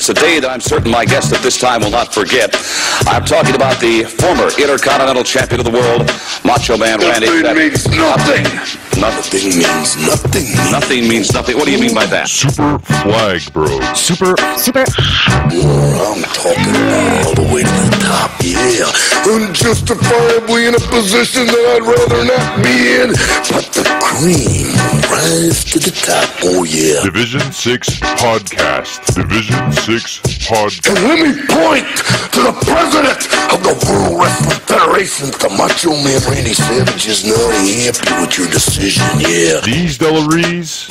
It's a day that I'm certain my guest at this time will not forget. I'm talking about the former Intercontinental Champion of the world, Macho Man Randy. Nothing means nothing. Nothing means nothing. Nothing means nothing. What do you mean by that? Super Flag Bros. Super. I'm talking about all the way to the top, yeah. Unjustifiably in a position that I'd rather not be in. But the cream rise to the top, oh yeah. Division 6 Podcast. Division 6 Podcast. And let me point to the president of the World Wrestling Federation, the Macho Man Randy Savage is not happy with your decision, yeah. D's Delaries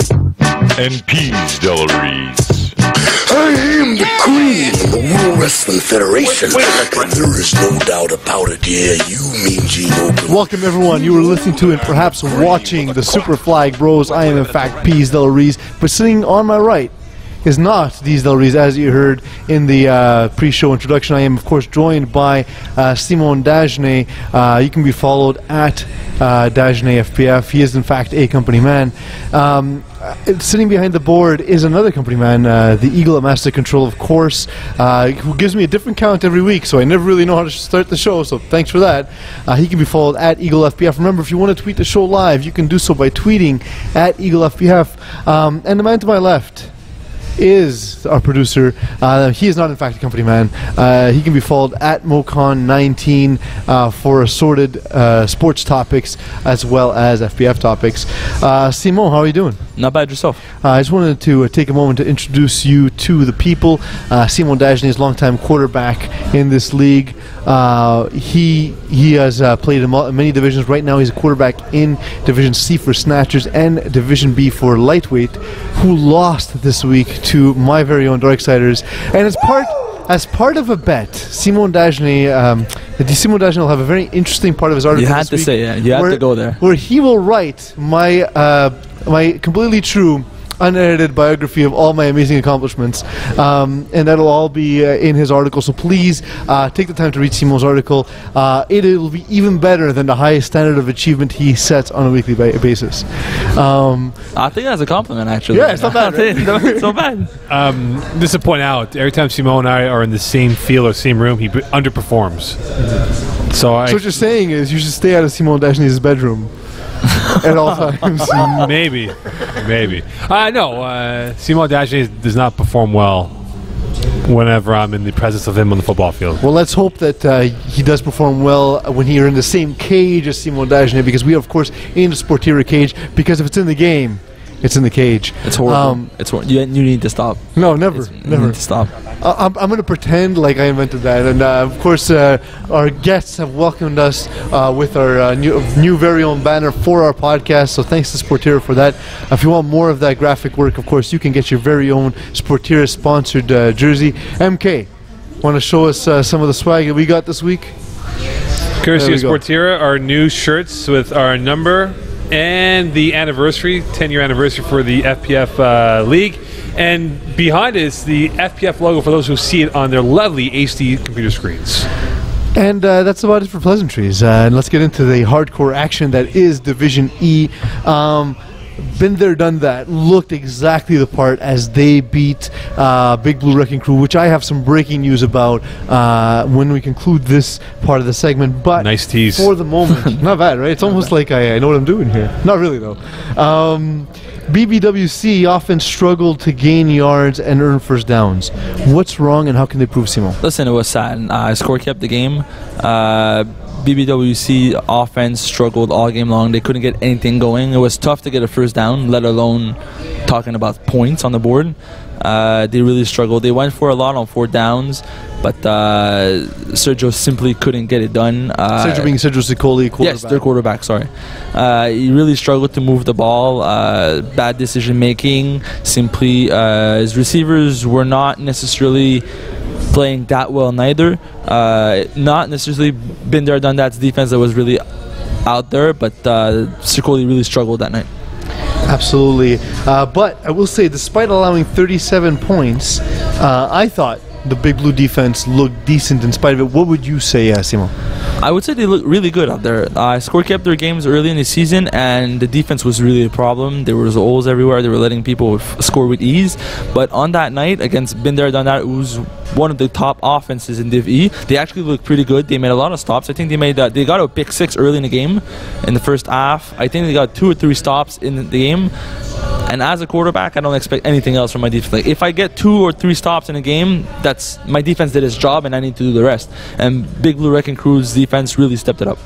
and P's Delaries. I am the cream of the World Wrestling Federation, and there is no doubt about it, yeah, you mean Gene Open. Welcome everyone, you were listening to and perhaps watching the Super Flag Bros. I am in fact P's Delaries, but sitting on my right is not D's Delaries, as you heard in the pre-show introduction. I am of course joined by Simon Dagenet. You can be followed at Dagenet FPF. He is in fact a company man. Sitting behind the board is another company man, the Eagle at Master Control, of course, who gives me a different count every week, so I never really know how to start the show, so thanks for that. He can be followed at Eagle FPF. Remember, if you want to tweet the show live, you can do so by tweeting at Eagle FPF. And the man to my left is our producer. He is not in fact a company man. He can be followed at Mocon19 for assorted sports topics as well as FPF topics. Simon, how are you doing? Not bad yourself. I just wanted to take a moment to introduce you to the people. Simon Dagenet is a longtime quarterback in this league. He has played in many divisions. Right now he's a quarterback in Division C for Snatchers and Division B for Lightweight, who lost this week to my very own Darksiders. And as part of a bet, Simon Dagenet will have a very interesting part of his article. You had to say, yeah, you had to go there. Where he will write my completely true, unedited biography of all my amazing accomplishments, and that'll all be in his article. So please take the time to read Simon's article. It'll be even better than the highest standard of achievement he sets on a weekly basis. I think that's a compliment, actually. Yeah, it's not bad. Right? It's not bad. Just to point out, every time Simon and I are in the same field or same room, he underperforms. So what you're saying is you should stay out of Simon Dagenet's bedroom at all times. Maybe. No, Simon Dagenet does not perform well whenever I'm in the presence of him on the football field. Well, let's hope that he does perform well when you're in the same cage as Simon Dagenet, because we are, of course, in the Sportira cage, because if it's in the game, it's in the cage. It's horrible. It's horrible. You need to stop. No, never. You need to stop. I'm going to pretend like I invented that. And, of course, our guests have welcomed us with our new very own banner for our podcast. So thanks to Sportira for that. If you want more of that graphic work, of course, you can get your very own Sportira-sponsored jersey. MK, want to show us some of the swag that we got this week? Courtesy of Sportira, our new shirts with our number and the anniversary, 10-year anniversary for the FPF League. And behind it is the FPF logo for those who see it on their lovely HD computer screens. And that's about it for pleasantries. And let's get into the hardcore action that is Division E. Been there, done that. Looked exactly the part as they beat Big Blue Wrecking Crew, which I have some breaking news about when we conclude this part of the segment. But nice tease. For the moment, not bad, right? It's almost like I know what I'm doing here. Not really, though. BBWC often struggled to gain yards and earn first downs. What's wrong, and how can they prove, Simon? Listen, it was sad. Score kept the game. BBWC offense struggled all game long. They couldn't get anything going. It was tough to get a first down, let alone talking about points on the board. They really struggled. They went for a lot on 4 downs, but Sergio simply couldn't get it done. Sergio being Sergio Sicoli, quarterback. Yes, their quarterback, sorry. He really struggled to move the ball. Bad decision making. Simply, his receivers were not necessarily playing that well neither. Not necessarily been there, done that defense that was really out there, but Sicoli really struggled that night. Absolutely. But I will say, despite allowing 37 points, I thought the Big Blue defense looked decent in spite of it. What would you say, Simo? I would say they look really good out there. Score kept their games early in the season, and the defense was really a problem. There was holes everywhere. They were letting people score with ease. But on that night against Been There Done That, it was one of the top offenses in Div E. They actually looked pretty good. They made a lot of stops. I think they got a pick 6 early in the game in the first half. I think they got 2 or 3 stops in the game. And as a quarterback, I don't expect anything else from my defense. Like, if I get 2 or 3 stops in a game, that's my defense did its job, and I need to do the rest. And Big Blue Wrecking Crew's defense really stepped it up.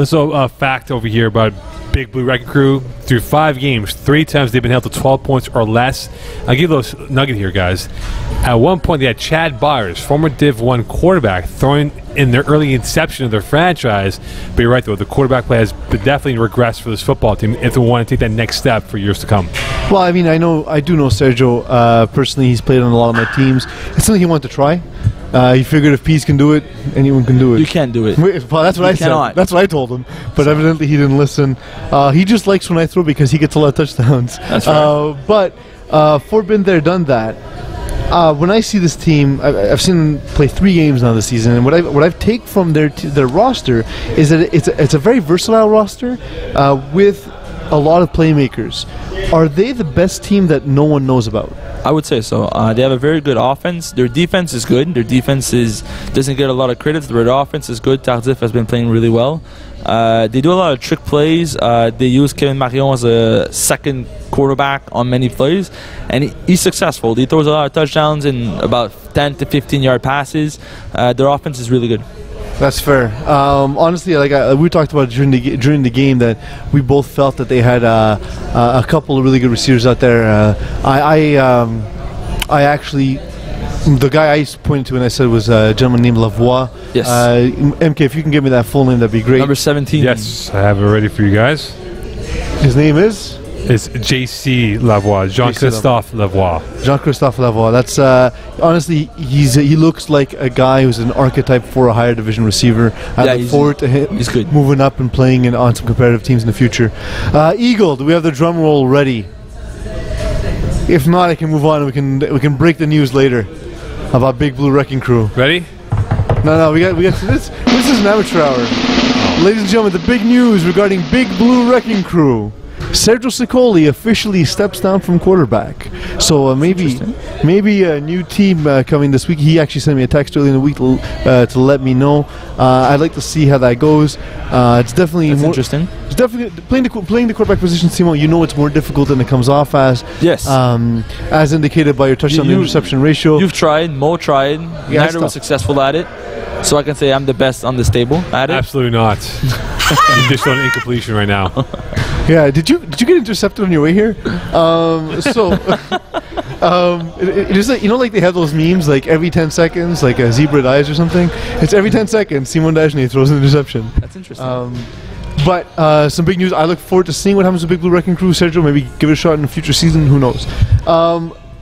So a fact over here about Big Blue Wrecking Crew: through 5 games, 3 times they've been held to 12 points or less. I'll give those nugget here, guys. At one point, they had Chad Byers, former Div 1 quarterback, throwing in their early inception of their franchise. But you're right, though, the quarterback play has definitely regressed for this football team if they want to take that next step for years to come. Well, I mean, I do know Sergio personally. He's played on a lot of my teams. It's something he wanted to try. He figured if Pease can do it, anyone can do it. You can't do it. Well, that's what I said. That's what I told him. But evidently he didn't listen. He just likes when I throw because he gets a lot of touchdowns. That's right. But for Been There, Done That, when I see this team, I've seen them play 3 games now this season, and what I've taken from their roster is that it's a very versatile roster with a lot of playmakers. Are they the best team that no one knows about? I would say so. They have a very good offense. Their defense is good. Their defense doesn't get a lot of credit. Their offense is good. Tardif has been playing really well. They do a lot of trick plays. They use Kevin Marion as a second quarterback on many plays, and he's successful. He throws a lot of touchdowns and about 10 to 15-yard passes. Their offense is really good. That's fair. Honestly, we talked about during the game that we both felt that they had a couple of really good receivers out there. I actually, the guy I pointed to and I said was a gentleman named Lavoie. Yes. MK, if you can give me that full name, that'd be great. Number 17. Yes, I have it ready for you guys. His name is? It's J.C. Lavoie, Jean-Christophe Lavoie. Jean-Christophe Lavoie. That's honestly, he looks like a guy who's an archetype for a higher division receiver. I look forward to him moving up and playing on some competitive teams in the future. Eagle, do we have the drum roll ready? If not, I can move on. We can break the news later about Big Blue Wrecking Crew. Ready? No, we got this. This is an amateur hour. Ladies and gentlemen, the big news regarding Big Blue Wrecking Crew. Sergio Sicoli officially steps down from quarterback. So maybe a new team coming this week. He actually sent me a text early in the week to let me know. I'd like to see how that goes. It's definitely interesting. It's definitely playing the quarterback position, Simon. You know it's more difficult than it comes off as. Yes. As indicated by your touchdown to interception ratio. You've tried. Mo tried. Yeah, Neither was successful at it. So I can say I'm the best on this table at it. Absolutely not. You're just on incompletion right now. Yeah, did you get intercepted on your way here? It is like, like they have those memes like every 10 seconds, like a zebra dies or something. It's every 10 seconds Simon Dagenet throws an interception. That's interesting. But some big news. I look forward to seeing what happens with Big Blue Wrecking Crew. Sergio, maybe give it a shot in a future season. Who knows?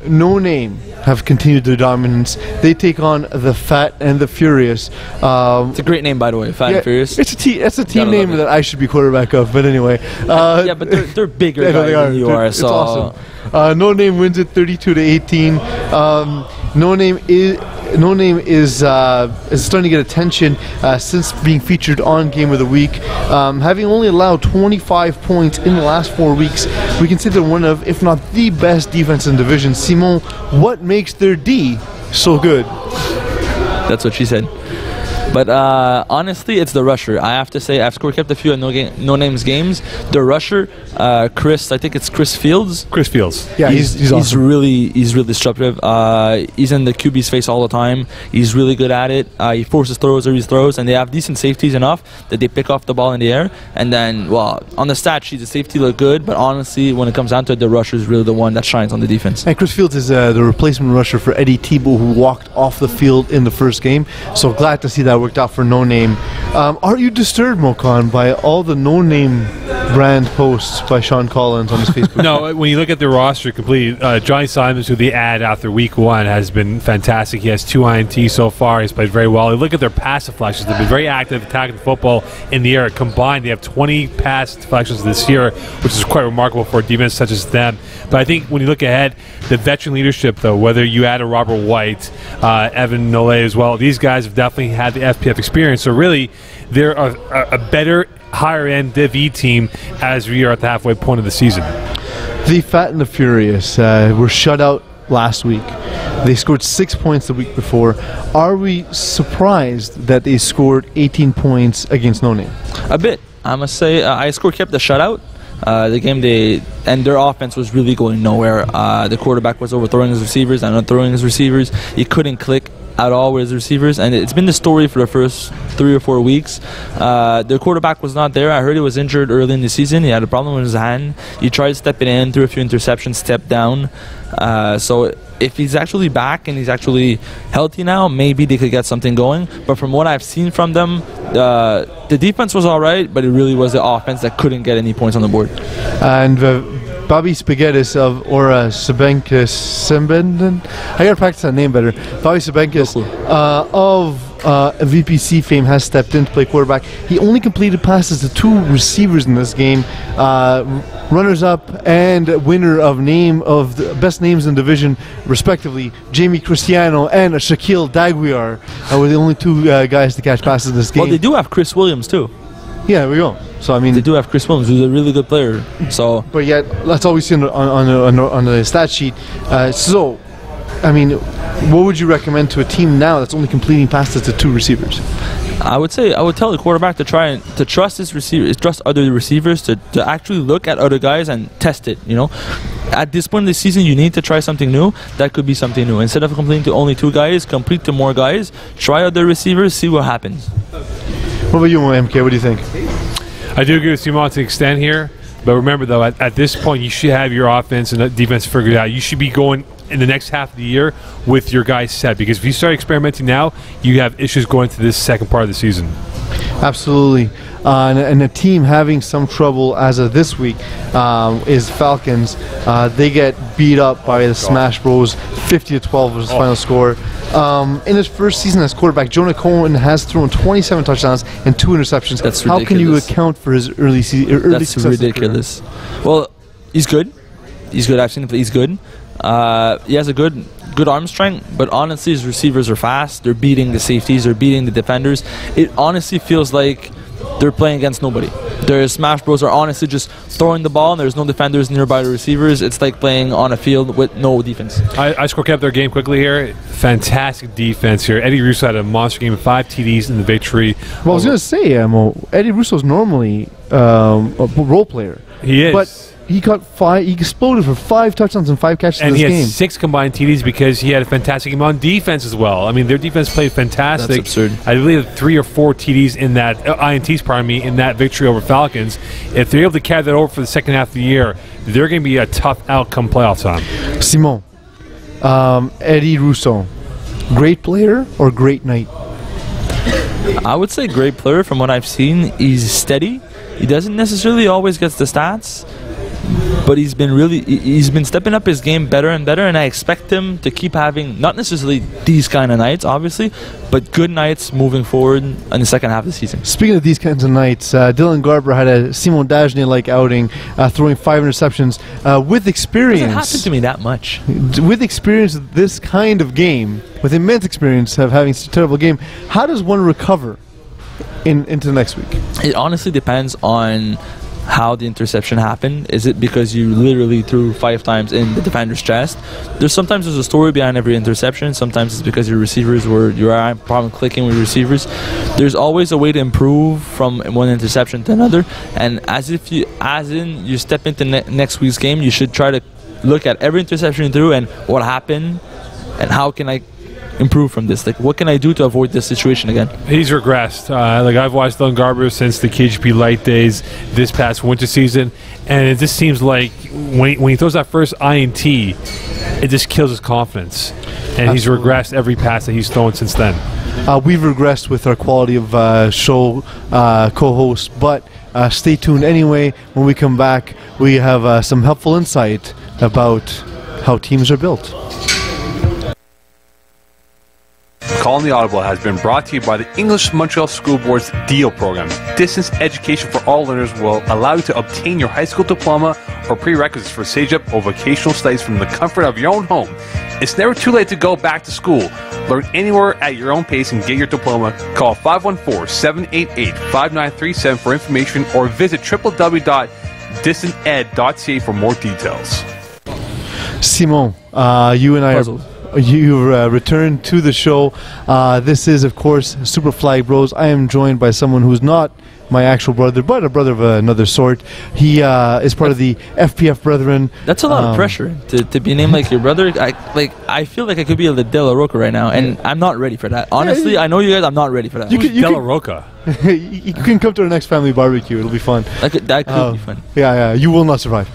No Name have continued their dominance. They take on the Fat and the Furious. It's a great name, by the way, Fat and Furious. It's a team name that I should be quarterback of. But anyway, yeah, but they're bigger guys than you are. It's so awesome. No Name wins it 32-18. No Name is starting to get attention since being featured on Game of the Week. Having only allowed 25 points in the last 4 weeks, we can say they're one of, if not the best defense in the division. Simon, what makes their D so good? That's what she said. But honestly, it's the rusher. I have to say, I've score kept a few No Names games. The rusher, Chris, I think it's Chris Fields. Chris Fields. Yeah, he's awesome. He's really disruptive. He's in the QB's face all the time. He's really good at it. He forces throws or he throws, and they have decent safeties enough that they pick off the ball in the air. And then, well, on the stat sheet, the safety look good, but honestly, when it comes down to it, the rusher is really the one that shines on the defense. And Chris Fields is the replacement rusher for Eddie Thibault, who walked off the field in the first game. So glad to see that worked out for No Name. Are you disturbed, Mokan, by all the No Name brand post by Sean Collins on his Facebook. No, when you look at the roster completely, Johnny Simons, who they add after week 1, has been fantastic. He has 2 INTs so far. He's played very well. You look at their pass deflections. They've been very active attacking the football in the air. Combined, they have 20 pass deflections this year, which is quite remarkable for a defense such as them. But I think when you look ahead, the veteran leadership, though, whether you add a Robert White, Evan Nole as well, these guys have definitely had the FPF experience. So really, they're a better, higher-end Div E team as we are at the halfway point of the season. The Fat and the Furious were shut out last week. They scored 6 points the week before. Are we surprised that they scored 18 points against No Name? A bit. I must say, iScore kept the shutout. The game and their offense was really going nowhere. The quarterback was overthrowing his receivers and underthrowing his receivers. He couldn't click at all with his receivers, and it's been the story for the first 3 or 4 weeks. Their quarterback was not there. I heard he was injured early in the season. He had a problem with his hand. He tried stepping in, threw a few interceptions, stepped down. So if he's actually back and he's actually healthy now, maybe they could get something going. But from what I've seen from them, the defense was all right, but it really was the offense that couldn't get any points on the board. And Bobby Spaghettis of Aura Sabenkis, I gotta practice that name better. Bobby Sabenkis of VPC fame has stepped in to play quarterback. He only completed passes to 2 receivers in this game. Runners-up and winner of the best names in the division, respectively, Jamie Cristiano and Shaquille Daguiar were the only 2 guys to catch passes in this game. Well, they do have Chris Williams too. Yeah, there we go. So I mean, they do have Chris Williams, who's a really good player. So, but yet that's all we see on the stat sheet. So, I mean, what would you recommend to a team now that's only completing passes to 2 receivers? I would tell the quarterback to try to trust his receivers, trust other receivers, to actually look at other guys and test it. You know, at this point in the season, you need to try something new. That could be something new. Instead of completing to only 2 guys, complete to more guys. Try other receivers, see what happens. What about you, MK? What do you think? I do agree with Simon to an extent here, but remember though, at this point, you should have your offense and defense figured out. You should be going in the next half of the year with your guys set, because if you start experimenting now, you have issues going to this second part of the season. Absolutely. And a team having some trouble as of this week is Falcons. They get beat up by the Smash Bros. 50-12 was the final score. In his first season as quarterback, Jonah Cohen has thrown 27 touchdowns and 2 interceptions. That's ridiculous. How can you account for his early That's ridiculous. Well, he's good. He's good. I've seen him play. He's good. He has a good arm strength, but honestly his receivers are fast. They're beating the safeties, they're beating the defenders. It honestly feels like they're playing against nobody. Their Smash Bros are honestly just throwing the ball and there's no defenders nearby the receivers. It's like playing on a field with no defense. I score kept their game quickly here. Fantastic defense here. Eddie Russo had a monster game, 5 TDs in the victory. Well, I was going to say, Eddie Russo's normally a role player. He is. But he exploded for 5 touchdowns and 5 catches in this game. And he had 6 combined TDs because he had a fantastic game on defense as well. I mean, their defense played fantastic. That's absurd. I believe 3 or 4 TDs in that, INTs, pardon me, in that victory over Falcons. If they're able to carry that over for the second half of the year, they're going to be a tough outcome playoff time. Simon, Eddie Russo, great player or great night? I would say great player from what I've seen. He's steady. He doesn't necessarily always get the stats, but he's been stepping up his game better and better, and I expect him to keep having not necessarily these kind of nights, obviously, but good nights moving forward in the second half of the season. Speaking of these kinds of nights, Dylan Garber had a Simon Dagenet-like outing, throwing 5 interceptions with experience. It doesn't happen to me that much. With experience of this kind of game, with immense experience of having such a terrible game, how does one recover into the next week? It honestly depends on how the interception happened. Is it because you literally threw 5 times in the defender's chest? There's a story behind every interception. Sometimes it's because your receivers you are having problem clicking with your receivers. There's always a way to improve from one interception to another, and as you step into next week's game, you should try to look at every interception you threw and what happened and how can I improve from this. Like, what can I do to avoid this situation again? He's regressed. I've watched Dylan Garber since the KGP Light days this past winter season, and it just seems like when he throws that first INT, it just kills his confidence. And he's regressed every pass that he's thrown since then. We've regressed with our quality of show co-host, but Stay tuned anyway. When we come back, we have some helpful insight about how teams are built. Calling the Audible has been brought to you by the English Montreal School Board's DEAL program. Distance education for all learners will allow you to obtain your high school diploma or prerequisites for CEGEP or vocational studies from the comfort of your own home. It's never too late to go back to school. Learn anywhere at your own pace and get your diploma. Call 514-788-5937 for information or visit www.distanted.ca for more details. Simon, you and I you returned to the show. This is, of course, Super Flag Bros. I am joined by someone who's not my actual brother, but a brother of another sort. He is part of the FPF Brethren. That's a lot of pressure to be named like your brother. I feel like I could be a De La Roca right now, and I'm not ready for that. Honestly, I know you guys. I'm not ready for that. Who's De La Roca? You can come to our next family barbecue. It'll be fun. That could be fun. Yeah, you will not survive.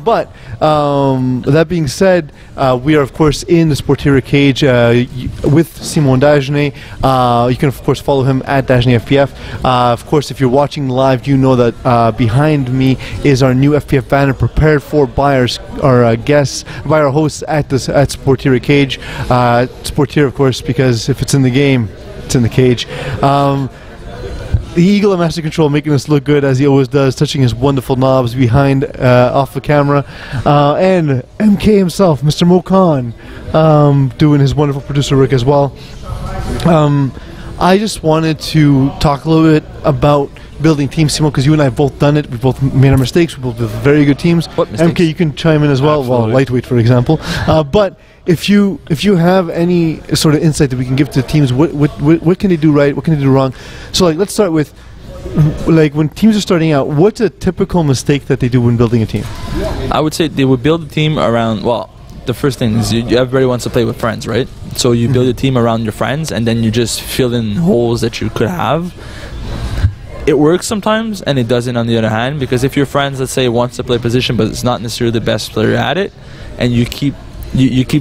But that being said, we are, of course, in the Sportiera cage with Simon Dagenet. You can, of course, follow him at Dagenet FPF. Of course, if you're watching live, you know that behind me is our new FPF banner prepared for by our guests, by our hosts at Sportiera cage. Sportiera, of course, because if it's in the game, it's in the cage. The Eagle at Master Control making us look good as he always does, touching his wonderful knobs behind off the camera, and MK himself, Mr. Mo Khan, doing his wonderful producer work as well. I just wanted to talk a little bit about building teams, Simon, because you and I have both done it. We've both made our mistakes. We've both built very good teams. What mistakes? MK, you can chime in as well. Absolutely. Well, lightweight, for example. But if you have any sort of insight that we can give to teams, what can they do right? What can they do wrong? So, let's start with, when teams are starting out, what's a typical mistake that they do when building a team? I would say they would build a team around, the first thing is everybody wants to play with friends, right? So you build a team around your friends, and then you just fill in holes that you could have. It works sometimes, and it doesn't on the other hand, because if your friends, let's say, wants to play a position, but it's not necessarily the best player at it, and you keep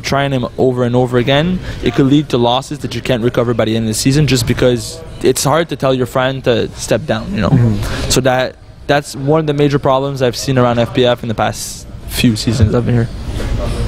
trying him over and over again, it could lead to losses that you can't recover by the end of the season, just because it's hard to tell your friend to step down, So that's one of the major problems I've seen around FPF in the past few seasons I've been here.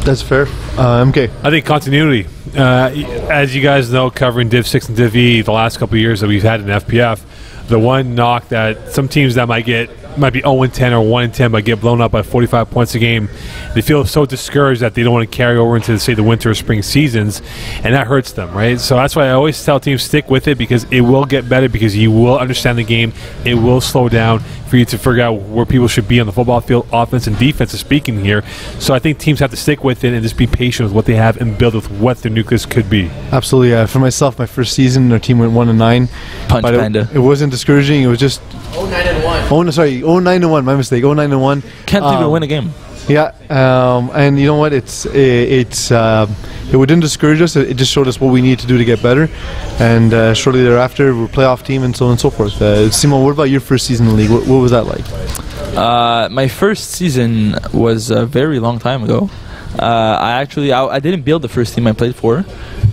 That's fair. MK. I think continuity. As you guys know, covering Div 6 and Div E the last couple of years that we've had in FPF, the one knock that some teams that might be 0-10 or 1-10 but get blown up by 45 points a game, they feel so discouraged that they don't want to carry over into, say, the winter or spring seasons, and that hurts them, right? So that's why I always tell teams stick with it, because it will get better, because you will understand the game. It will slow down for you to figure out where people should be on the football field, offense and defense is speaking here. So I think teams have to stick with it and just be patient with what they have and build with what their nucleus could be. Absolutely. For myself, my first season, our team went 1-9. Punch Panda. It wasn't discouraging. It was just 0-9-1. 0-9-1. My mistake. 0-9-1. Can't even win a game. Yeah, and you know what? It didn't discourage us. It just showed us what we need to do to get better. And shortly thereafter, we're a playoff team and so on and so forth. Simon, what about your first season in the league? What was that like? My first season was a very long time ago. I didn't build the first team I played for.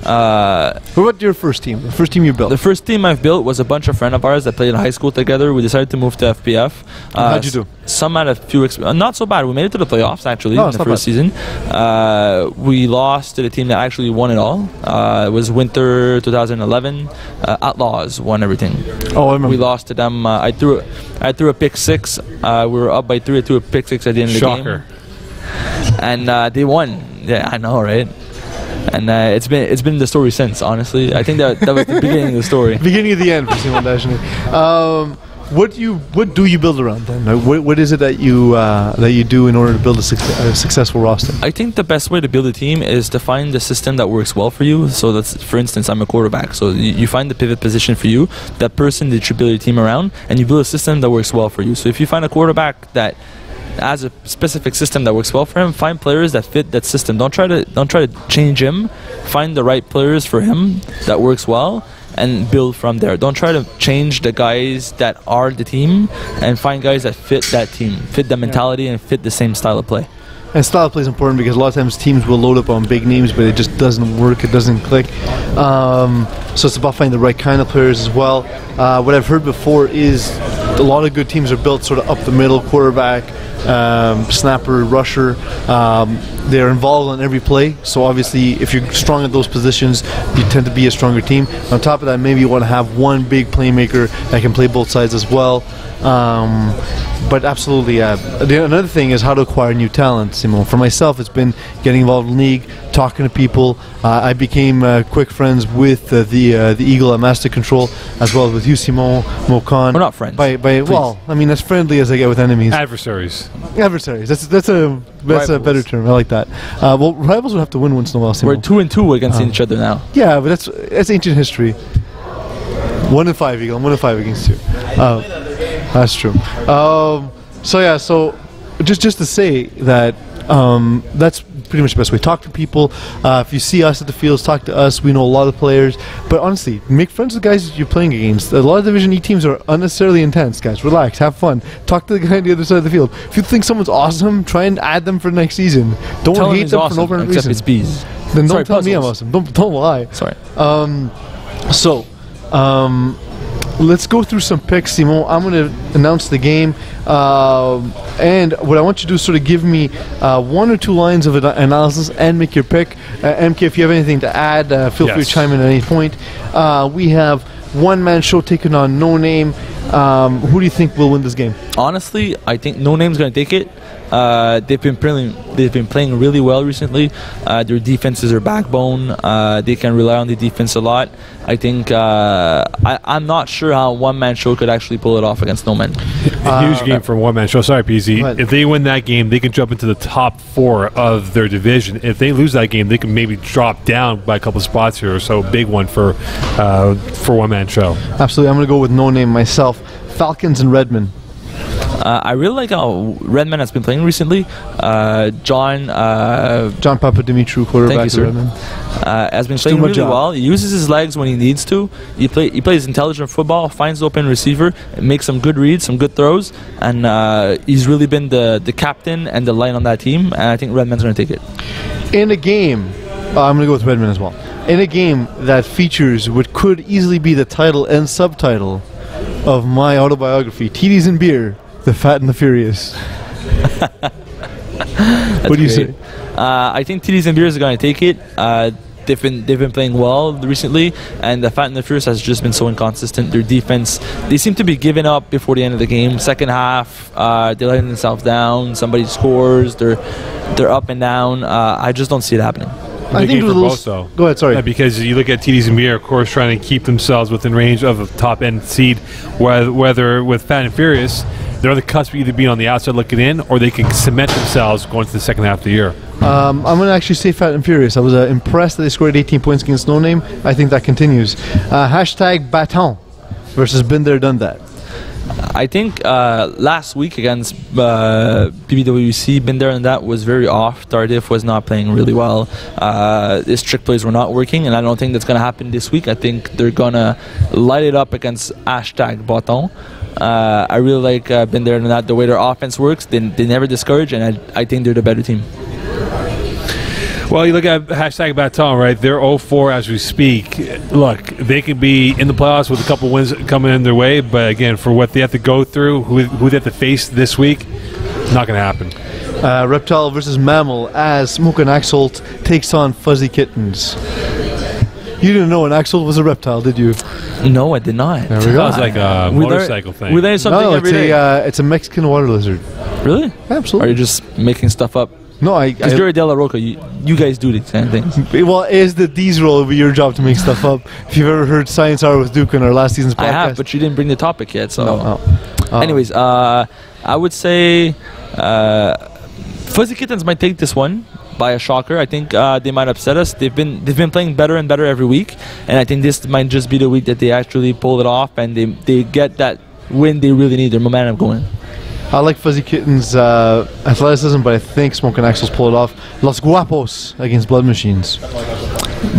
What about your first team? The first team you built? The first team I've built was a bunch of friends of ours that played in high school together. We decided to move to FPF. How'd you do? Some had a few not so bad. We made it to the playoffs actually in the first season. We lost to the team that actually won it all. It was winter 2011. Outlaws won everything. Oh, I remember. We lost to them. I threw a pick six. We were up by 3. I threw a pick six at the end of the game. Shocker. And they won. Yeah, I know, right? And it's been the story since. Honestly, I think that was the beginning of the story. Beginning of the end for Simon Dagenet. What do you build around then? What is it that you do in order to build a successful roster? I think the best way to build a team is to find the system that works well for you. So that's, for instance, I'm a quarterback. So you find the pivot position for you, that person that you build your team around, and you build a system that works well for you. So if you find a quarterback that has a specific system that works well for him, find players that fit that system. Don't try to change him. Find the right players for him that works well, and build from there. Don't try to change the guys that are the team, and find guys that fit that team, fit the mentality, and fit the same style of play. And style of play is important, because a lot of times teams will load up on big names, but it just doesn't work. It doesn't click. So it's about finding the right kind of players as well. What I've heard before is a lot of good teams are built sort of up the middle, quarterback, snapper, rusher. They're involved on every play, so obviously if you're strong at those positions, you tend to be a stronger team. On top of that, maybe you want to have one big playmaker that can play both sides as well. But absolutely, another thing is how to acquire new talent, Simon. For myself, it's been getting involved in the league, talking to people. I became quick friends with the Eagle at Master Control, as well as with you, Simon, Mokan. We're not friends. Well, I mean, as friendly as I get with enemies. Adversaries. Adversaries. That's a better term. I like that. Well, rivals would have to win once in a while, Simon. We're 2-2 against each other now. Yeah, but that's ancient history. 1-5, Eagle. I'm 1-5 against you. That's true. So just to say that that's pretty much the best way. Talk to people. If you see us at the fields, talk to us. We know a lot of players. But honestly, make friends with guys that you're playing against. A lot of Division E teams are unnecessarily intense, guys. Relax, have fun. Talk to the guy on the other side of the field. If you think someone's awesome, try and add them for next season. Don't hate them for no apparent reason. Except it's bees. Then don't tell me I'm awesome. Don't lie. Sorry. Let's go through some picks, Simon. I'm going to announce the game. And what I want you to do is sort of give me 1 or 2 lines of analysis and make your pick. MK, if you have anything to add, feel free to chime in at any point. We have one-man show taking on No Name. Who do you think will win this game? Honestly, I think No Name's going to take it. They've been playing really well recently. Their defense is their backbone. They can rely on the defense a lot. I think I'm not sure how one-man show could actually pull it off against No Man. Huge game for one-man show. Sorry, PZ. If they win that game, they can jump into the top 4 of their division. If they lose that game, they can maybe drop down by a couple of spots here. So big one for one-man show. Absolutely. I'm going to go with No Name myself. Falcons and Redmond. I really like how Redmond has been playing recently. John Papadimitriou, quarterback. Thank you, sir. Has been playing really well. He uses his legs when he needs to. He plays intelligent football, finds the open receiver, makes some good reads, some good throws, and he's really been the captain and the line on that team. And I think Redmond's going to take it. In a game, I'm going to go with Redmond as well. In a game that features what could easily be the title and subtitle of my autobiography, TDs and Beer, The Fat and the Furious. What do you say? I think TDs and Beer is going to take it. They've been playing well recently, and the Fat and the Furious has just been so inconsistent. Their defense, they seem to be giving up before the end of the game. Second half, they're letting themselves down. Somebody scores. They're up and down. I just don't see it happening. I think for both, though. Go ahead, sorry. Yeah, because you look at TDs and Beer, of course, trying to keep themselves within range of a top-end seed, whether with Fat and Furious, they're on the cusp of either being on the outside looking in, or they can cement themselves going to the second half of the year. I'm going to actually say Fat and Furious. I was impressed that they scored 18 points against No Name. I think that continues. Hashtag Baton versus Been There, Done That. I think last week against PBWC, Been There and That was very off. Tardif was not playing really well. His trick plays were not working, and I don't think that's going to happen this week. I think they're going to light it up against hashtag Baton. I really like Been There and That. The way their offense works, they never discourage, and I think they're the better team. Well, you look at hashtag Baton, right? They're 0-4 as we speak. Look, they could be in the playoffs with a couple wins coming in their way, but again, for what they have to go through, who they have to face this week, not going to happen. Reptile versus Mammal as Smoke and Axel takes on Fuzzy Kittens. You didn't know an Axel was a reptile, did you? No, I did not. There we go. Sounds like a motorcycle thing. We learn something every day. It's a Mexican water lizard. Really? Absolutely. Or are you just making stuff up? No, because you're a De La Roca, you guys do the same things. Well, is the D's role will be your job to make stuff up? If you've ever heard Science Hour with Duke in our last season's podcast, I have, but you didn't bring the topic yet. So, no. Anyways, I would say Fuzzy Kittens might take this one by a shocker. I think they might upset us. They've been playing better and better every week, and I think this might just be the week that they actually pull it off and they get that win they really need. Their momentum going. I like Fuzzy Kitten's athleticism, but I think Smoke and Axel's pull it off. Los Guapos against Blood Machines.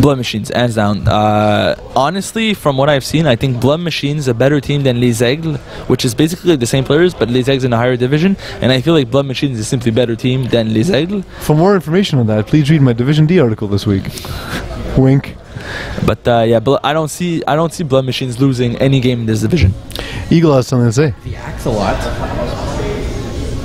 Blood Machines, hands down. Honestly, from what I've seen, I think Blood Machines is a better team than Les Aigles, which is basically the same players, but Les Aigles in a higher division. And I feel like Blood Machines is a simply better team than Les Aigles. For more information on that, please read my Division D article this week. Wink. But yeah, I don't see Blood Machines losing any game in this division. Eagle has something to say. The axolot.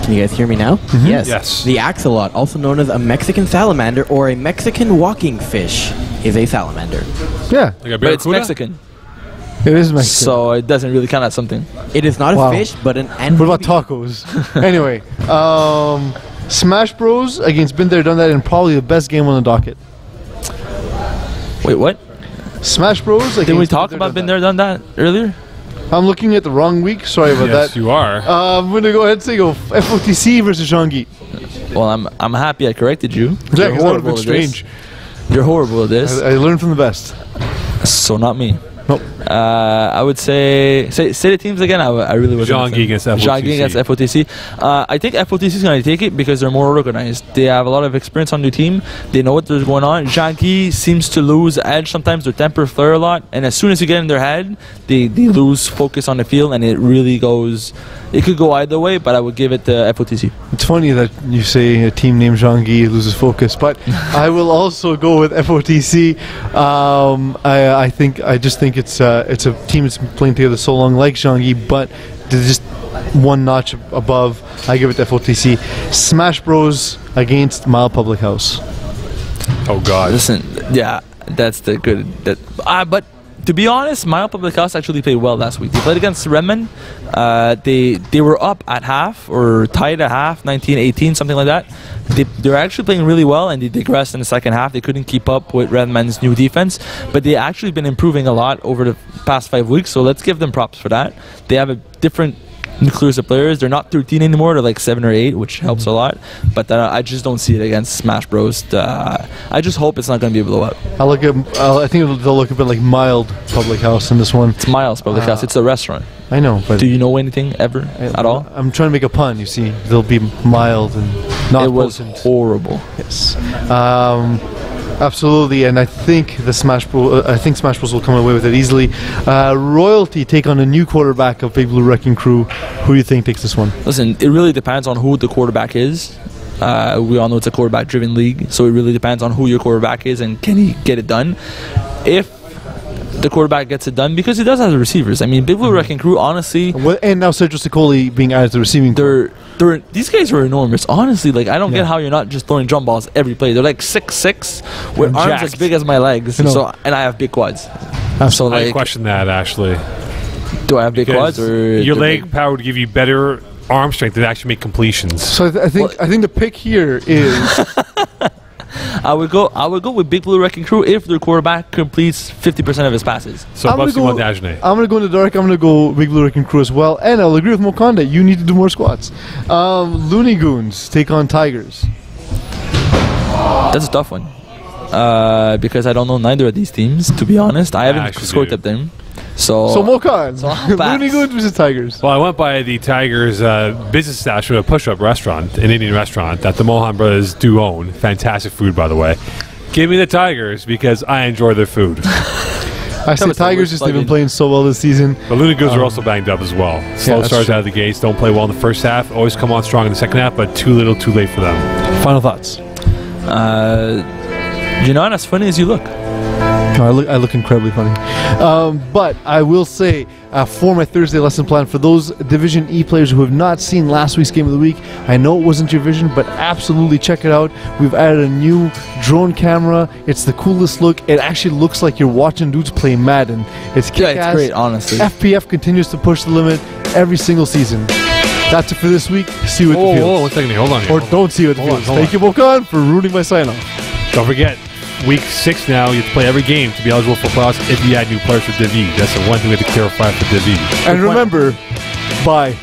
Can you guys hear me now? Yes. Yes. The axolot, also known as a Mexican salamander or a Mexican walking fish, is a salamander. Yeah, Like a But it's barracuda? Mexican, it is Mexican. so it doesn't really count as something. It is not Wow. a fish, but an What about tacos? Anyway, Smash Bros against Been There Done That, and probably the best game on the docket. Wait, what? Smash Bros against Didn't we talk about Been There Done That earlier? I'm looking at the wrong week. Sorry about Yes, that. you are. I'm gonna go ahead and say go FOTC versus Jean-Guy. Well, I'm happy I corrected you. Yeah, You're 'cause that would have horrible been at this. strange. You're horrible at this. I learned from the best. So not me. Nope. I would say the teams again. I really was Jean-Guy against FOTC. Jean-Guy against FOTC. I think FOTC is going to take it because they're more organized. They have a lot of experience on their team. They know what's going on. Jean-Guy seems to lose edge sometimes. Their temper flare a lot, and as soon as you get in their head, they lose focus on the field, and it really goes. It could go either way, but I would give it to FOTC. It's funny that you say a team named Jean-Guy loses focus, but I will also go with FOTC. I just think it's a team that's been playing together so long, like Jean-Guy, but they're just one notch above. I give it to FOTC. Smash Bros against Mile Public House. Oh, God. Listen, yeah, that's the good. But to be honest, Mile Public House actually played well last week. They played against Redmond. They were up at half or tied at half, 19-18, something like that. They're actually playing really well, and they digressed in the second half. They couldn't keep up with Redmond's new defense, but they actually been improving a lot over the past 5 weeks. So let's give them props for that. They have a different nucleus of players. They're not 13 anymore. They're like 7 or 8, which helps a lot. But I just don't see it against Smash Bros. I just hope it's not going to be a blowout. I think they'll look a bit like Mild Public House in this one. It's Miles Public House. It's a restaurant. I know, but Do you know anything ever at all? I'm trying to make a pun. You see, they'll be mild and not It was potent. horrible. Yes. Absolutely, and I think Smash Bros will come away with it easily. Royalty take on a new quarterback of Big Blue Wrecking Crew. Who do you think takes this one? Listen, it really depends on who the quarterback is. We all know it's a quarterback-driven league, so it really depends on who your quarterback is and can he get it done. If the quarterback gets it done, because he does have the receivers. I mean, Big Blue Wrecking Crew, honestly, And now Cedric Sicoli being added to the receiving core. these guys are enormous. Honestly, like I don't get how you're not just throwing drum balls every play. They're like 6'6" with And arms jacked. as big as my legs. I know. So, and I have big quads. So I like, question that, actually. do I have big quads Because or your they're leg big? power would give you better arm strength to actually make completions. So I think the pick here is I would go with Big Blue Wrecking Crew if their quarterback completes 50% of his passes. So I'm above gonna Simon go- Dagenet. I'm going to go in the dark. I'm going to go Big Blue Wrecking Crew as well. And I'll agree with Mokonda. You need to do more squats. Looney Goons take on Tigers. That's a tough one. Because I don't know neither of these teams, to be honest. I haven't actually scored do. up them. So, So Mokan, I'll pass. Looney Goons versus Tigers. Well, I went by the Tigers business stash with a push-up restaurant, an Indian restaurant that the Mohan brothers do own. Fantastic food, by the way. Give me the Tigers because I enjoy their food. I say was the Tigers worst just they've been plug-in. playing so well this season. The Looney Goons are also banged up as well. Slow that's starts true. out of the gates, don't play well in the first half, always come on strong in the second half, but too little, too late for them. Final thoughts. you're not as funny as you look. No, I look incredibly funny. But I will say, for my Thursday lesson plan, for those Division E players who have not seen last week's Game of the Week, I know it wasn't your vision, but absolutely check it out. We've added a new drone camera. It's the coolest look. It actually looks like you're watching dudes play Madden. It's kick-ass. Yeah, it's great, honestly. FPF continues to push the limit every single season. That's it for this week. See what Whoa, it feels. whoa, 1 second here. Hold on here. Or don't see what it Hold on, feels. hold Thank you, Bokan, for ruining my sign-off. Don't forget, week 6 now, you have to play every game to be eligible for playoffs if you add new players for Div E. That's the one thing we have to clarify for Div E. And remember, bye.